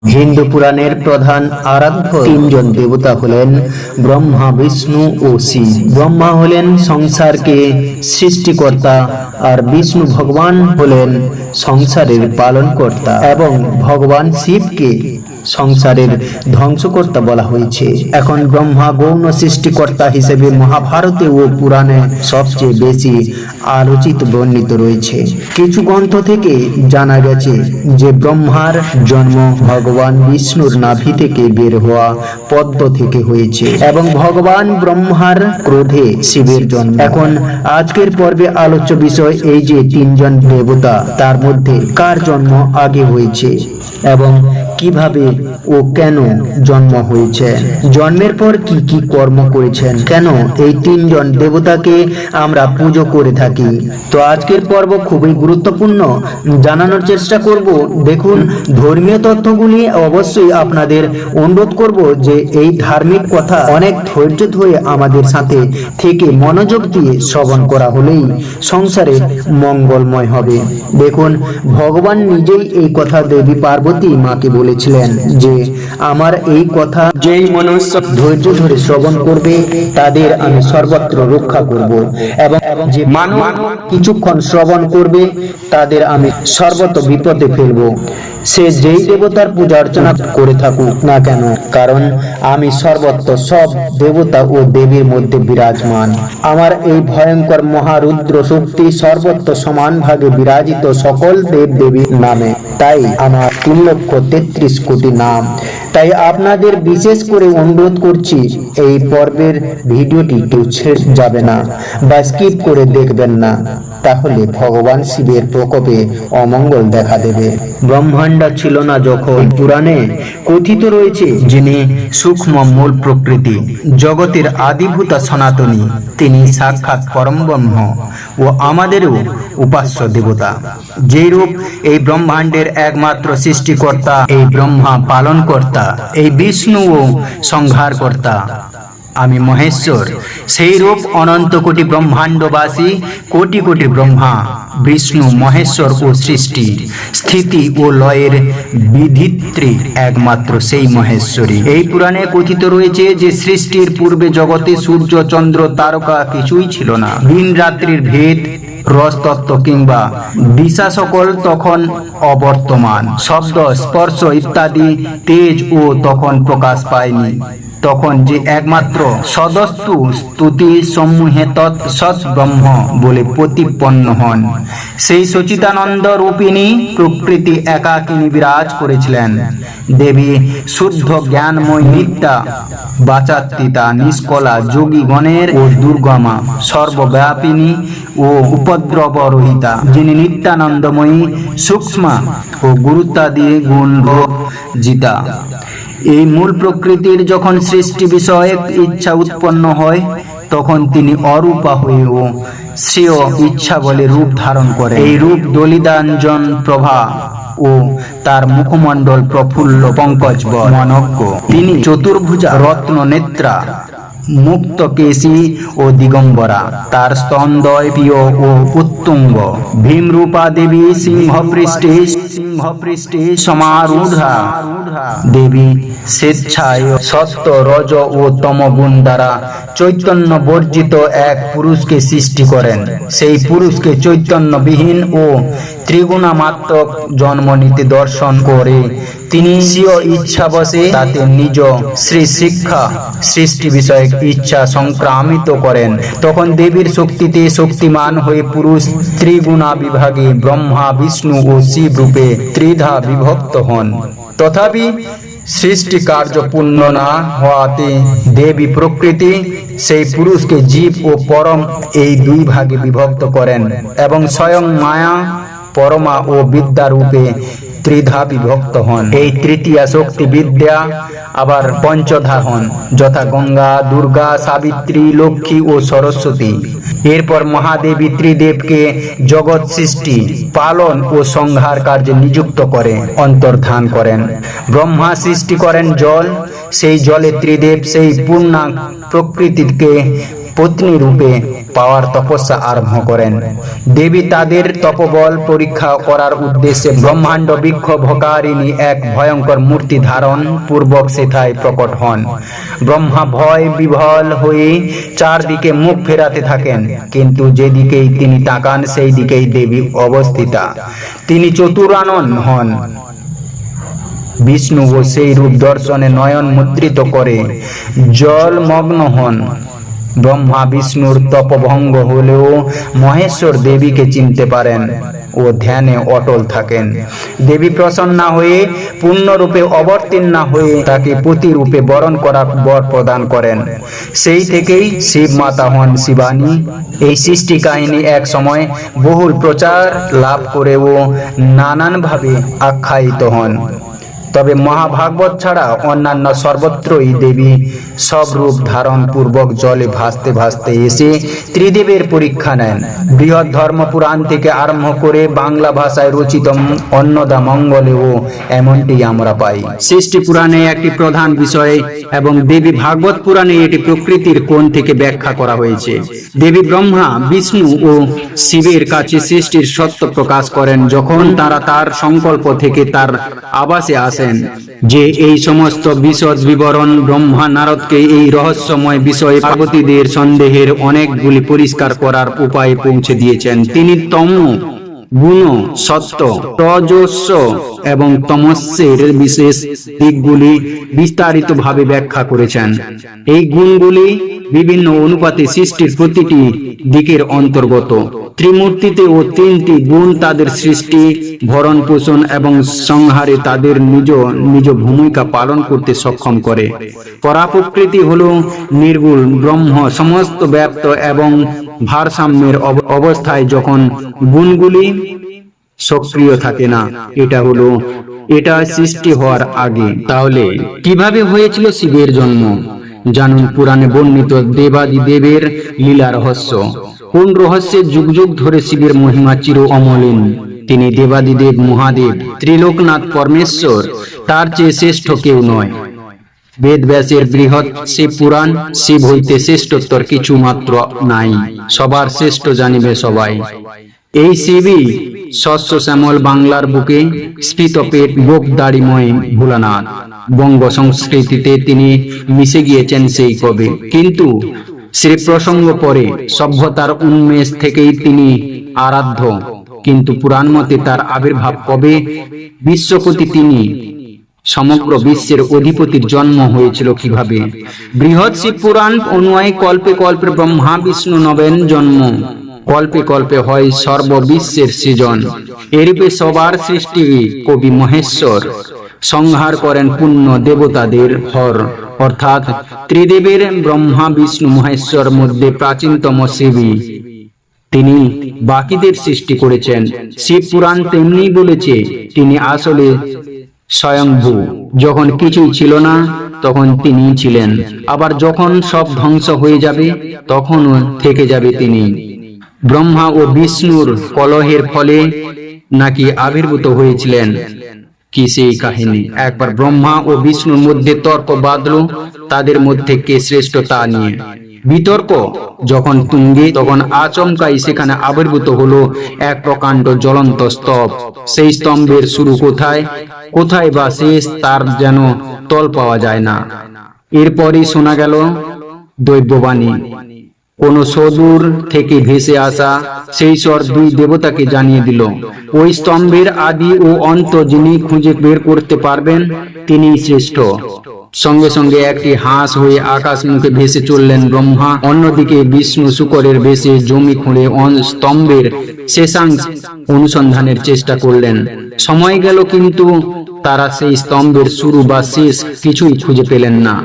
হিন্দু পুরাণের প্রধান আরাধ্য তিনজন দেবতা হলেন ব্রহ্মা, বিষ্ণু ও শিব। ব্রহ্মা হলেন সংসারকে সৃষ্টিকর্তা, আর বিষ্ণু ভগবান হলেন সংসারের পালনকর্তা, এবং ভগবান শিবকে সংসারের ধ্বংসকর্তা বলা হয়েছে। এখন ব্রহ্মা গৌণ সৃষ্টিকর্তা হিসেবে মহাভারতে ও পুরাণে সবচেয়ে বেশি আলোচিত বর্ণিত রয়েছে। কিছু গ্রন্থ থেকে জানা গেছে যে ব্রহ্মার জন্ম ভগবান বিষ্ণুর নাভি থেকে বের হওয়া পদ্ম থেকে হয়েছে, এবং ভগবান ব্রহ্মার ক্রোধে শিবের জন্ম। এখন আজকের পর্বে আলোচ্য বিষয় এই যে তিনজন দেবতা, তার মধ্যে কার জন্ম আগে হয়েছে এবং কিভাবে ও কেন জন্ম হয়েছে, জন্মের পর কি কি কর্ম করেছেন, কেন এই তিনজন দেবতাকে আমরা পুজো করে থাকি। তো আজকের পর্ব খুবই গুরুত্বপূর্ণ, জানানোর চেষ্টা করব। দেখুন, ধর্মীয় তথ্যগুলি অবশ্যই আপনাদের অনুরোধ করব যে এই ধার্মিক কথা অনেক ধৈর্য ধরে আমাদের সাথে থেকে মনোযোগ দিয়ে শ্রবণ করা হলেই সংসারে মঙ্গলময় হবে। দেখুন, ভগবান নিজেই এই কথা দেবী পার্বতী মাকে বলেছিলেন যে আমার এই কথা যেই মনুষ্য ধৈর্য ধরে শ্রবণ করবে তাদের আমি সর্বত্র রক্ষা করব, এবং যে মানব কিছুক্ষণ শ্রবণ করবে তাদের আমি সর্বত্র বিপদে ফেলবো। সে যেই দেবতার পূজা অর্চনা করে থাকুক না কেন, কারণ আমি সর্বত্র সব দেবতা ও দেবীর মধ্যে বিরাজমান। আমার এই ভয়ঙ্কর মহারুদ্র শক্তি সর্বত্র সমান ভাগে বিরাজিত সকল দেব দেবীর নামে, তাই আমার 3,33,000,000 কোটি নাম। তাই আপনাদের বিশেষ করে অনুরোধ করছি, এই পর্বের ভিডিওটি কেউ ছেড়ে যাবে না বা স্কিপ করে দেখবেন না, তাহলে ভগবান শিবের প্রকোপে অমঙ্গল দেখা দেবে। ব্রহ্মাণ্ড ছিল না যখন পুরাণে কথিত রয়েছে যিনি সূক্ষ্ম মূল প্রকৃতি, জগতের আদিভূতা সনাতনী, তিনি সাক্ষাৎ পরম ব্রহ্ম ও আমাদেরও উপাস্য দেবতা। যে রূপ এই ব্রহ্মাণ্ডের একমাত্র সৃষ্টিকর্তা, এই ব্রহ্মা পালনকর্তা, এই বিষ্ণু ও সংহারকর্তা, আমি মহেশ্বর। সেই রূপ অনন্ত কোটি ব্রহ্মাণ্ডবাসী, কোটি কোটি ব্রহ্মা, বিষ্ণু, মহেশ্বর ও সৃষ্টি, স্থিতি ও লয়ের বিধিত্রী একমাত্র সেই মহেশ্বরী। এই পুরাণে কথিত রয়েছে যে সৃষ্টির পূর্বে জগতে সূর্য, চন্দ্র, তারকা কিছুই ছিল না। দিন রাত্রির ভেদ, রসতত্ত্ব কিংবা দিশা সকল তখন অবর্তমান। শব্দ, স্পর্শ ইত্যাদি তেজ ও তখন প্রকাশ পায়নি। তখন যে একমাত্র সদস্তু স্তুতি সমূহে তৎসৎ ব্রহ্ম বলে প্রতিপন্ন হন, সেই সচিদানন্দ রূপিণী প্রকৃতি একাকিনী বিরাজ করেছিলেন। দেবী শুদ্ধ জ্ঞানময়, নিত্যা, বাচাতীতা, নিষ্কলা, যোগীগণের ও দুর্গমা, সর্বব্যাপিনী ও উপদ্রব রহিতা, যিনি নিত্যানন্দময়ী, সূক্ষ্মা ও গুরুত্বাদি গুণ রূপ জিতা। এই মূল প্রকৃতির যখন সৃষ্টি বিষয়ক ইচ্ছা উৎপন্ন হয়, তখন তিনি অরূপা হয়েও শ্রেয় ইচ্ছা বলে রূপ ধারণ করে। এই রূপ দলিদাঞ্জন প্রভা ও তার মুখমণ্ডল প্রফুল্ল পঙ্কজ মনজ্ঞ। তিনি চতুর্ভুজা, রত্ন নেত্রা, মুক্ত কেশী ও দিগম্বরা। তার স্তনদ্বয় প্রিয় ও উত্তুঙ্গ। ভীমরূপা দেবী সিংহপৃষ্ঠে সমারূঢ়া। দেবী স্বেচ্ছায় সত্য, রজ ও তম গুণ দ্বারা চৈতন্য বর্জিত এক পুরুষকে সৃষ্টি করেন। সেই পুরুষকে চৈতন্যবিহীন ও ত্রিগুণামাত্র জন্ম নিতে দর্শন করে তিনি স্বীয় ইচ্ছা বসে তাতে নিজ শ্রী শিক্ষা সৃষ্টি বিষয়ক ইচ্ছা সংক্রামিত করেন। তখন দেবীর শক্তিতে শক্তিমান হয়ে পুরুষ ত্রিগুণা বিভাগে ব্রহ্মা, বিষ্ণু ও শিব রূপে ত্রিধা বিভক্ত হন। তথাপি সৃষ্টি কার্য পূর্ণ না হওয়াতে দেবী প্রকৃতি সেই পুরুষকে জীব ও পরম এই দুই ভাগে বিভক্ত করেন, এবং স্বয়ং মায়া, পরমা ও বিদ্যা রূপে ত্রিধা বিভক্ত হন। এই তৃতীয়া শক্তি বিদ্যা আবার পঞ্চধা হন, যথা গঙ্গা, দুর্গা, সাবিত্রী, লক্ষ্মী ও সরস্বতী। এরপর মহাদেবী ত্রিদেবকে জগৎ সৃষ্টি, পালন ও সংহার কার্যে নিযুক্ত করে অন্তর্ধান করেন। ব্রহ্মা সৃষ্টি করেন জল, সেই জলে ত্রিদেব সেই পূর্ণা প্রকৃতিকে পত্নী রূপে পাওয়ার তপস্যা আরম্ভ করেন। দেবী তাদের তপবল পরীক্ষা করার উদ্দেশ্যে ব্রহ্মাণ্ড বৃক্ষ ভকারিণী এক ভয়ঙ্কর মূর্তি ধারণ পূর্বক সেথায় প্রকট হন। ব্রহ্মা ভয় বিহ্বল হয়ে চারদিকে মুখ ফেরাতে থাকেন, কিন্তু যেদিকেই তিনি তাকান সেই দিকেই দেবী অবস্থিতা। তিনি চতুরানন হন। বিষ্ণু ও সেই রূপ দর্শনে নয়ন মুদ্রিত করে জলমগ্ন হন। ব্রহ্মা বিষ্ণুর তপভঙ্গ হলেও মহেশ্বর দেবীকে চিনতে পারেন ও ধ্যানে অটল থাকেন। দেবী প্রসন্না হয়ে পূর্ণরূপে অবতীর্ণা হয়ে তাকে পতি রূপে বরণ করার বর প্রদান করেন। সেই থেকেই শিব মাতা হন শিবানী। এই সৃষ্টি কাহিনী এক সময় বহুল প্রচার লাভ করেও নানানভাবে আখ্যায়িত হন। তবে মহাভাগবত ছাড়া অন্যান্য সর্বত্রই দেবী সব রূপ ধারণ পূর্বক জলে ভাসতে ভাসতে এসে ত্রিদেবের পরীক্ষা নেন। বৃহৎ ধর্ম পুরাণ থেকে আরম্ভ করে বাংলা ভাষায় রচিত অন্নদা মঙ্গলেও এমনটি আমরা পাই। সৃষ্টি পুরাণে একটি প্রধান বিষয় এবং দেবী ভাগবত পুরাণে এটি প্রকৃতির কোণ থেকে ব্যাখ্যা করা হয়েছে। দেবী ব্রহ্মা বিষ্ণু ও শিবের কাছে সৃষ্টির সত্য প্রকাশ করেন যখন তারা তার সংকল্প থেকে তার আবাসে আসেন। যে এই সমস্ত বিশদ বিবরণ ব্রহ্মা নারদকে এই রহস্যময় বিষয়ে পার্বতীদের সন্দেহের অনেকগুলি পরিষ্কার করার উপায় পৌঁছে দিয়েছেন। তিনি তম গুণ, সত্য, রজস্ব এবং তমস্যের বিশেষ দিকগুলি বিস্তারিতভাবে ব্যাখ্যা করেছেন। এই গুণগুলি বিভিন্ন অনুপাতে সৃষ্টির প্রতিটি দিকের অন্তর্গত। ত্রিমূর্তিতে ও তিনটি গুণ তাদের সৃষ্টি, ভরণ পোষণ এবং সংহারে তাদের নিজ নিজ ভূমিকা পালন করতে সক্ষম করে। পরাপ্রকৃতি হল নির্গুণ ব্রহ্ম, সমস্ত ব্যাপ্ত এবং ভারসাম্যের অবস্থায় যখন গুণগুলি সক্রিয় থাকে না। এটা সৃষ্টি হওয়ার আগে। তাহলে কিভাবে হয়েছিল শিবের জন্ম? জানুন পুরাণে বর্ণিত দেবাদিদেবের লীলা রহস্য। কোন রহস্যের যুগ যুগ ধরে শিবের মহিমা চির অমলিন। তিনি দেবাদিদেব মহাদেব, ত্রিলোকনাথ পরমেশ্বর, তার চেয়ে শ্রেষ্ঠ কেউ নয়। বেদ ব্যাসের বৃহৎ শিব পুরাণ, শিব হইতে শ্রেষ্ঠোত্তর কিছু মাত্র নাই, সবার শ্রেষ্ঠ জানিবে সবাই। এই শিবই শস্য শ্যামল বাংলার বুকে স্ফীত পেট গোপ দাড়িময় ভোলানাথ। বঙ্গ সংস্কৃতিতে তিনি মিশে গিয়েছেন সেই কবে, কিন্তু শ্রী প্রসঙ্গ পরে সভ্যতার উন্মেষ থেকেই তিনি আরাধ্য। কিন্তু পুরাণ মতে তার আবির্ভাব কবে? বিশ্বপতি তিনি। সমগ্র বিশ্বের অধিপতির জন্ম হয়েছিল কিভাবে? বৃহৎ শিব পুরাণ অনুযায়ী কল্পে কল্পে ব্রহ্মা বিষ্ণু নবেন জন্ম, কল্পে কল্পে হয় সর্ববিশ্বের সৃজন। এরূপে সবার সৃষ্টি কবি মহেশ্বর সংহার করেন পুণ্য দেবতাদের হর, অর্থাৎ ত্রিদেবের ব্রহ্মা বিষ্ণু মহেশ্বর মধ্যে প্রাচীনতম শিবই। তিনি বাকিদের সৃষ্টি করেছেন। শিব পুরাণ তেমনি বলেছে তিনি আসলে স্বয়ংভূ। যখন কিছুই ছিল না তখন তিনি ছিলেন, আবার যখন সব ধ্বংস হয়ে যাবে তখনও থেকে যাবে তিনি। ব্রহ্মা ও বিষ্ণুর কলহের ফলে নাকি আবির্ভূত হয়েছিলেন। কি সেই কাহিনী? একবার ব্রহ্মা ও বিষ্ণুর মধ্যে তর্ক বাঁধল তাদের মধ্যে কে শ্রেষ্ঠ তা নিয়ে। বিতর্ক যখন তুঙ্গে তখন আচমকাই সেখানে আবির্ভূত হলো এক প্রকাণ্ড জ্বলন্ত স্তব। সেই স্তম্ভের শুরু কোথায়, কোথায় বা শেষ তার যেন তল পাওয়া যায় না। এরপরই শোনা গেল দৈববাণী। কোন সুদূর থেকে ভেসে আসা সেই স্বর দুই দেবতাকে জানিয়ে দিল, ওই স্তম্ভের আদি ও অন্ত যিনি খুঁজে বের করতে পারবেন তিনিই শ্রেষ্ঠ। সঙ্গে সঙ্গে একটি হাঁস হয়ে আকাশ মুখে ভেসে চললেন ব্রহ্মা। অন্যদিকে বিষ্ণু শূকরের বেশে জমি খুঁড়ে স্তম্ভের শেষাংশ অনুসন্ধানের চেষ্টা করলেন। সময় গেল, কিন্তু তারা সেই স্তম্ভের শুরু বা শেষ কিছুই খুঁজে পেলেন না।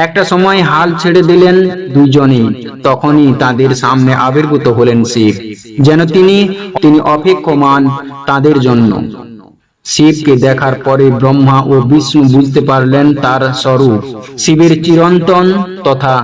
একটা সময় হাল ছেড়ে দিলেন দুইজনেই। তখনই তাদের সামনে আবির্ভূত হলেন শিব, যেন তিনি অপেক্ষমান তাদের জন্য। শিবকে দেখার পরে ব্রহ্মা ও বিষ্ণু বুঝতে পারলেন তার স্বরূপ। শিবের চিরন্তন তথা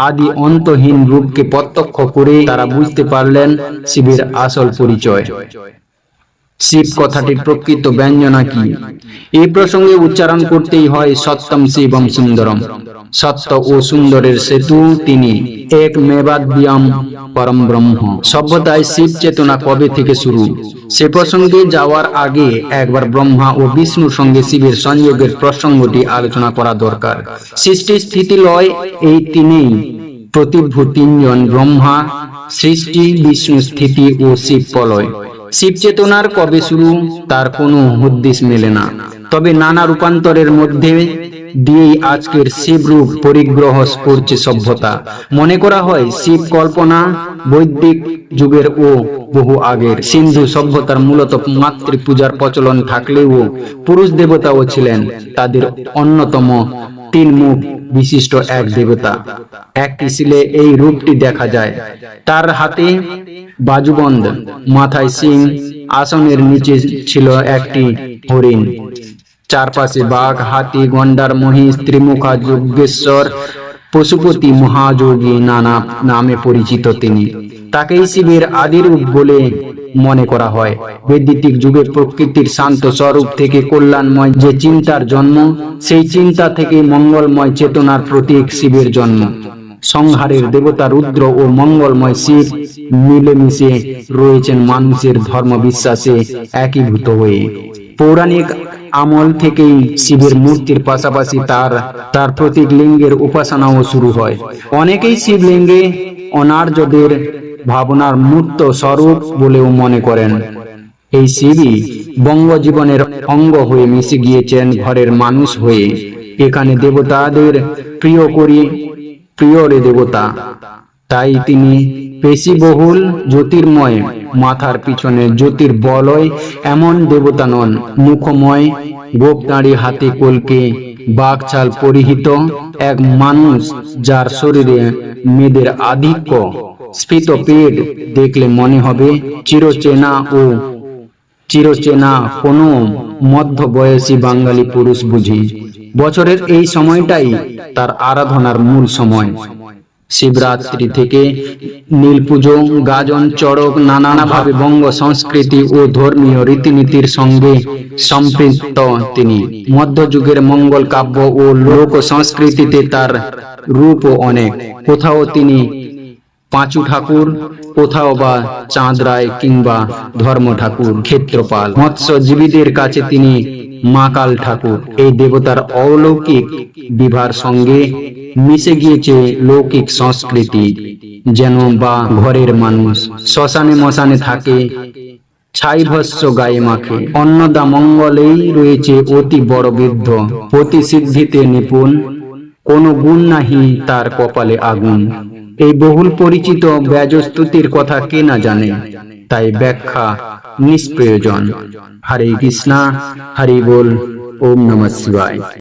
আদি অন্তহীন রূপকে প্রত্যক্ষ করে তারা বুঝতে পারলেন শিবের আসল পরিচয়। শিব কথাটির প্রকৃত ব্যঞ্জনা কি? এই প্রসঙ্গে উচ্চারণ করতেই হয় সত্যম শিবম সুন্দরম। সত্য ও সুন্দরের সেতু তিনি। এক মেবাদ্যম পরম ব্রহ্ম। সভ্যতায় শিব চেতনা কবে থেকে শুরু, সে প্রসঙ্গে যাওয়ার আগে একবার ব্রহ্মা ও বিষ্ণুর সঙ্গে শিবের সংযোগের প্রসঙ্গটি আলোচনা করা দরকার। সৃষ্টি, স্থিতি, লয় এই তিনেই প্রতিভূ তিনজন, ব্রহ্মা সৃষ্টি, বিষ্ণু স্থিতি ও শিব প্রলয়। শিব চেতনার কবে শুরু তার কোনো হদিস মেলে না, তবে নানা রূপান্তরের মধ্যে দিয়েই আজকের শিব রূপ পরিগ্রহ করছে সভ্যতা। মনে করা হয় শিব কল্পনা বৈদিক যুগের ও বহু আগের। সিন্ধু সভ্যতার মূলত মাতৃপূজার প্রচলন থাকলেও পুরুষ দেবতাও ছিলেন। তাদের অন্যতম তিন মুখ বিশিষ্ট এক দেবতা। একটি শিলে এই রূপটি দেখা যায়। তার হাতে বাজুবন্ধ, মাথায় সিং, আসনের নিচে ছিল একটি হরিণ, চারপাশে বাঘ, হাতি, গন্ডার, মহিষ, ত্রিমুখা, যজ্ঞেশ্বর, পশুপতি, মহাযোগী নানা নামে পরিচিত তিনি। তাকেই শিবের আদিরূপ বলে মনে করা হয়। বৈদিক যুগে প্রকৃতির শান্ত স্বরূপ থেকে কল্যাণময় যে চিন্তার জন্ম, সেই চিন্তা থেকে মঙ্গলময় চেতনার প্রতীক শিবের জন্ম। সংহারের দেবতা রুদ্র ও মঙ্গলময় শিব মিলেমিশে রয়েছেন মানুষের ধর্ম বিশ্বাসে একীভূত হয়ে। পৌরাণিক আমল থেকেই শিবের মূর্তির পাশাপাশি তার প্রতীক লিঙ্গের উপাসনাও শুরু হয়। অনেকেই শিবলিঙ্গে অনার্যদের ভাবনার মূর্ত স্বরূপ বলেও মনে করেন। এই শিবই বঙ্গ জীবনের অঙ্গ হয়ে মিশে গিয়েছেন ঘরের মানুষ হয়ে। এখানে দেবতাদের প্রিয় রে দেবতা, তাই তিনি পেশিবহুল জ্যোতির্ময়, মাথার পিছনে জ্যোতির্বলয় এমন দেবতা নন। মুখময়, গোপদাড়ি, হাতে কলকে, বাঘছাল পরিহিত এক মানুষ, যার শরীরে মেয়েদের আধিক্য। স্ফীত পেট দেখলে মনে হবে চিরচেনা কোনো মধ্যবয়সী বাঙালি পুরুষ বুঝি। বছরের এই সময়টাই তার আরাধনার মূল সময়। শিবরাত্রি থেকে নীল পুজো, গাজন, চড়ক নানাভাবে বঙ্গ সংস্কৃতি ও ধর্মীয় রীতিনীতির সঙ্গে সম্পৃক্ত তিনি। মধ্যযুগের মঙ্গল কাব্য ও লোক সংস্কৃতিতে তার রূপও অনেক। কোথাও তিনি পাঁচু ঠাকুর, কোথাও বা চাঁদ রায় কিংবা ধর্ম ঠাকুর, ক্ষেত্রপাল। মৎস্যজীবীদের কাছে তিনি মাকাল ঠাকুর। এই দেবতার অলৌকিক বিভার সঙ্গে মিশে গিয়েছে লৌকিক সংস্কৃতি। যেন বা ঘরের মানুষ শ্মশানে মশানে থাকে, ছাই ভস্য গায়ে মাখে। অন্নদা মঙ্গলেই রয়েছে অতি বড় বৃদ্ধ, পতি সিদ্ধিতে নিপুণ, কোনো গুণ নাহি তার কপালে আগুন। এই বহুল পরিচিত ব্যাজস্তুতির কথা কে না জানে, তাই ব্যাখ্যা নিষ্প্রয়োজন। হরে কৃষ্ণা, হরি বল, ওম নমঃ শিবায়।